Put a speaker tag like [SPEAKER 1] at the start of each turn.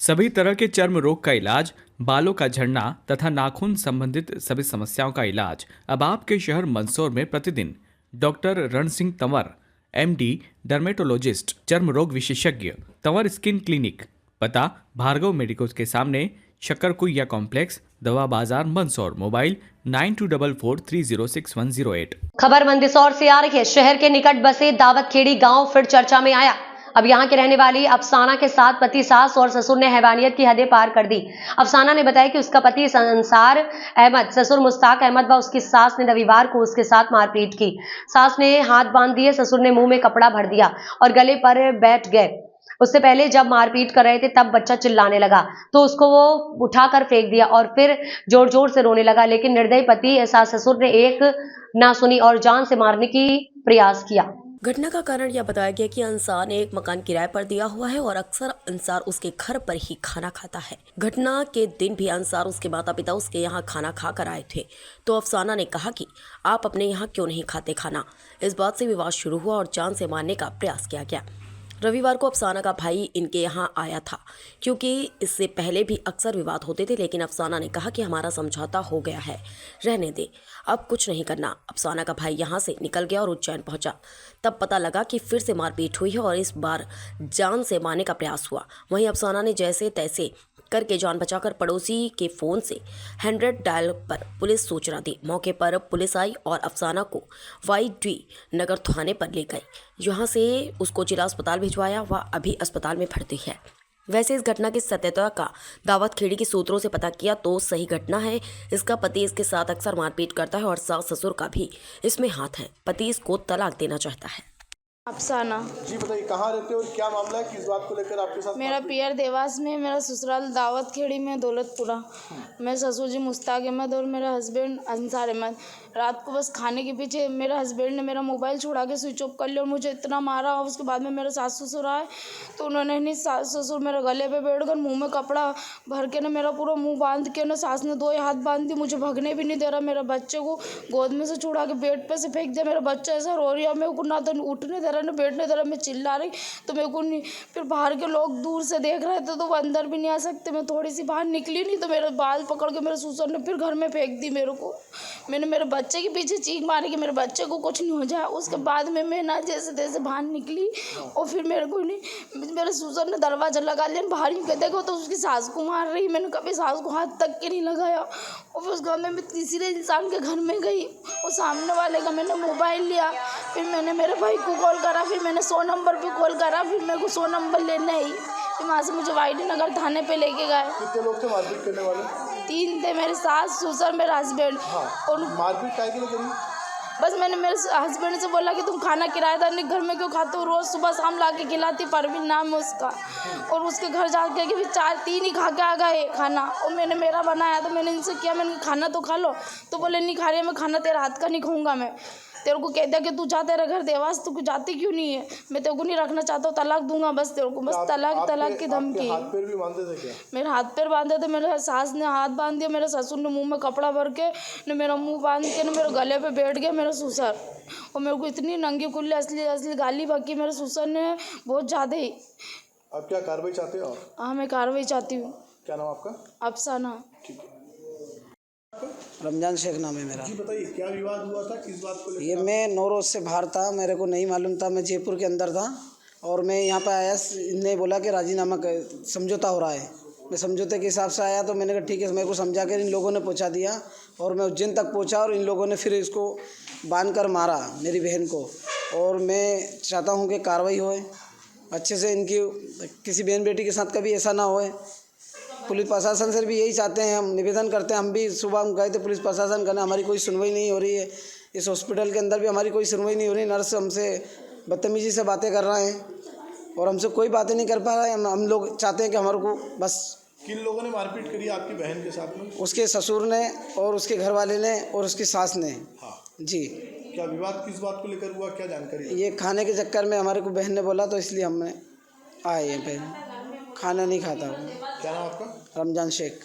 [SPEAKER 1] सभी तरह के चर्म रोग का इलाज, बालों का झड़ना तथा नाखून संबंधित सभी समस्याओं का इलाज अब आपके शहर मंदसौर में प्रतिदिन डॉक्टर रण सिंह तंवर, एमडी, डर्मेटोलॉजिस्ट, चर्म रोग विशेषज्ञ, तंवर स्किन क्लिनिक, पता भार्गव मेडिकोज के सामने, शक्करकुइया कॉम्प्लेक्स, दवा बाजार, मंदसौर। मोबाइल 9244306108।
[SPEAKER 2] खबर मंदसौर से आ रही है। शहर के निकट बसे दावतखेड़ी गांव फिर चर्चा में आया। अब यहां की रहने वाली अफसाना के साथ पति, सास और ससुर ने हैवानियत की हदें पार कर दी। अफसाना ने बताया कि उसका पति अंसार अहमद, ससुर मुश्ताक अहमद व उसकी सास ने रविवार को उसके साथ मारपीट की। सास ने हाथ बांध दिए, ससुर ने मुंह में कपड़ा भर दिया और गले पर बैठ गए। उससे पहले जब मारपीट कर रहे थे तब बच्चा चिल्लाने लगा तो उसको वो उठाकर फेंक दिया और फिर जोर जोर से रोने लगा, लेकिन निर्दयी पति सास ससुर ने एक ना सुनी और जान से मारने की प्रयास किया।
[SPEAKER 3] घटना का कारण यह बताया गया कि अंसार ने एक मकान किराए पर दिया हुआ है और अक्सर अंसार उसके घर पर ही खाना खाता है। घटना के दिन भी अंसार उसके माता पिता उसके यहाँ खाना खा कर आए थे, तो अफसाना ने कहा कि आप अपने यहाँ क्यों नहीं खाते खाना। इस बात से विवाद शुरू हुआ और जान से मारने का प्रयास किया गया। रविवार को अफसाना का भाई इनके यहाँ आया था, क्योंकि इससे पहले भी अक्सर विवाद होते थे, लेकिन अफसाना ने कहा कि हमारा समझौता हो गया है, रहने दे, अब कुछ नहीं करना। अफसाना का भाई यहाँ से निकल गया और उज्जैन पहुँचा। तब पता लगा कि फिर से मारपीट हुई है और इस बार जान से मारने का प्रयास हुआ। वहीं अफसाना ने जैसे तैसे करके जान बचाकर पड़ोसी के फ़ोन से 100 डायल पर पुलिस सूचना दी। मौके पर पुलिस आई और अफसाना को YD नगर थाने पर ले गई। यहाँ से उसको जिला अस्पताल भिजवाया। वह अभी अस्पताल में भर्ती है। वैसे इस घटना की सत्यता का दावतखेड़ी के सूत्रों से पता किया तो सही घटना है। इसका पति इसके साथ अक्सर मारपीट करता है और सास ससुर का भी इसमें हाथ है। पति इसको तलाक देना चाहता है।
[SPEAKER 4] अफसाना
[SPEAKER 5] जी बताइए, कहाँ रहते हो और क्या मामला है, किस बात को लेकर आपके साथ?
[SPEAKER 4] मेरा पियर देवास में, मेरा ससुराल दावतखेड़ी में दौलतपुरा। मेरे ससुर जी मुश्ताक अहमद और मेरा हस्बैंड अंसार अहमद। रात को बस खाने के पीछे मेरे हस्बैंड ने मेरा मोबाइल छुड़ा के स्विच ऑफ कर लिया और मुझे इतना मारा। और उसके बाद में मेरे सास ससुर आए तो उन्होंने नहीं, सास ससुर मेरे गले पे बैठ कर मुँह में कपड़ा भर के ना मेरा पूरा मुँह बांध के ना, सास ने 2 हाथ बांध दी, मुझे भगने भी नहीं दे रहा। मेरे बच्चे को गोद में से छुड़ा के बेड पे से फेंक दिया। मेरा बच्चा ऐसा रो रहा, मेरे को ना तो उठने दे रहा ना बैठने दे रहा। मैं चिल्ला रही तो मेरे को नहीं, फिर बाहर के लोग दूर से देख रहे थे तो वो अंदर भी नहीं आ सकते। मैं थोड़ी सी बाहर निकली नहीं तो मेरे बाल पकड़ के मेरे ससुर ने फिर घर में फेंक दी मेरे को। मैंने मेरे बच्चे के पीछे चीख मारी कि मेरे बच्चे को कुछ नहीं हो जाए। उसके बाद में मैं ना जैसे तैसे बाहर निकली और फिर मेरे को नहीं, मेरे ससुर ने दरवाज़ा लगा लिया। बाहर ही देखो तो उसकी सास को मार रही। मैंने कभी सास को हाथ तक के नहीं लगाया। और फिर उस घर में मैं तीसरे इंसान के घर में गई और सामने वाले का मैंने मोबाइल लिया। फिर मैंने मेरे भाई को कॉल करा, फिर मैंने 100 नंबर पे कॉल करा, फिर मेरे को 100 नंबर लेने आई। फिर वहाँ से मुझे YD नगर थाने पे लेके गए।
[SPEAKER 5] कितने लोग थे मारपीट करने वाले?
[SPEAKER 4] 3 थे, मेरे सास ससुर मेरा हस्बैंड।
[SPEAKER 5] हाँ।
[SPEAKER 4] और
[SPEAKER 5] मारपीट काय के लिए करी?
[SPEAKER 4] बस मैंने मेरे हस्बैंड से बोला कि तुम खाना किराएदार ने घर में क्यों खाते हो, रोज़ सुबह शाम ला के खिलाती, परवीन नाम है उसका। और उसके घर जाके कि 3 ही खा के आ गए खाना। और मैंने मेरा बनाया तो मैंने इनसे किया, मैंने खाना तो खा लो, तो बोले नहीं खा रही मैं खाना, तेरा हाथ का नहीं खाऊंगा मैं। तेरे को कह दिया कि तू जा, तेरा घर देवास, तू जाती क्यों नहीं है, मैं तेरे को नहीं रखना चाहता हूँ, तलाक दूंगा बस तेरे को। बस तलाक की धमकी।
[SPEAKER 5] हाथ पैर भी बांधे थे क्या?
[SPEAKER 4] मेरे हाथ पैर बांधे थे, मेरे सास ने हाथ बांध दिया, मेरे ससुर ने मुंह में कपड़ा भर के ने मेरा मुंह बांध के ने मेरे गले पे बैठ गया मेरा ससुर। और मेरे को इतनी नंगी खुली असली गाली बकी मेरे ससुर ने, बहुत ज़्यादा ही।
[SPEAKER 5] अब क्या कार्रवाई चाहते हो?
[SPEAKER 4] हाँ, मैं कार्रवाई चाहती हूँ।
[SPEAKER 5] क्या नाम आपका?
[SPEAKER 4] अफसाना।
[SPEAKER 5] ठीक है।
[SPEAKER 6] रमजान शेख नाम है मेरा।
[SPEAKER 5] जी बताइए, क्या विवाद हुआ था, किस बात को लेकर?
[SPEAKER 6] ये मैं 9 रोज़ से बाहर था, मेरे को नहीं मालूम था, मैं जयपुर के अंदर था और मैं यहाँ पर आया। इनने बोला कि राजीनामा समझौता हो रहा है। मैं समझौते के हिसाब से आया तो मैंने कहा ठीक है, मेरे को समझा कर इन लोगों ने पहुँचा दिया और मैं उज्जैन तक पहुँचा और इन लोगों ने फिर इसको बांध कर मारा मेरी बहन को। और मैं चाहता हूँ कि कार्रवाई होए अच्छे से, इनकी किसी बहन बेटी के साथ कभी ऐसा ना होए। पुलिस प्रशासन से भी यही चाहते हैं, हम निवेदन करते हैं। हम भी सुबह गए थे पुलिस प्रशासन करने, हमारी कोई सुनवाई नहीं हो रही है। इस हॉस्पिटल के अंदर भी हमारी कोई सुनवाई नहीं हो रही। नर्स हमसे बदतमीजी से बातें कर रहे हैं और हमसे कोई बातें नहीं कर पा रहा है। हम लोग चाहते हैं कि हमारे को बस।
[SPEAKER 5] किन लोगों ने मारपीट करी आपकी बहन के साथ में?
[SPEAKER 6] उसके ससुर ने और उसके घर वाले ने और उसकी सास ने।
[SPEAKER 5] हाँ
[SPEAKER 6] जी।
[SPEAKER 5] क्या विवाद किस बात को लेकर हुआ, क्या जानकारी?
[SPEAKER 6] ये खाने के चक्कर में हमारे को बहन ने बोला तो इसलिए हमने आए हैं। बहन खाना नहीं खाता हूँ।
[SPEAKER 5] क्या नाम आपका?
[SPEAKER 6] रमजान शेख।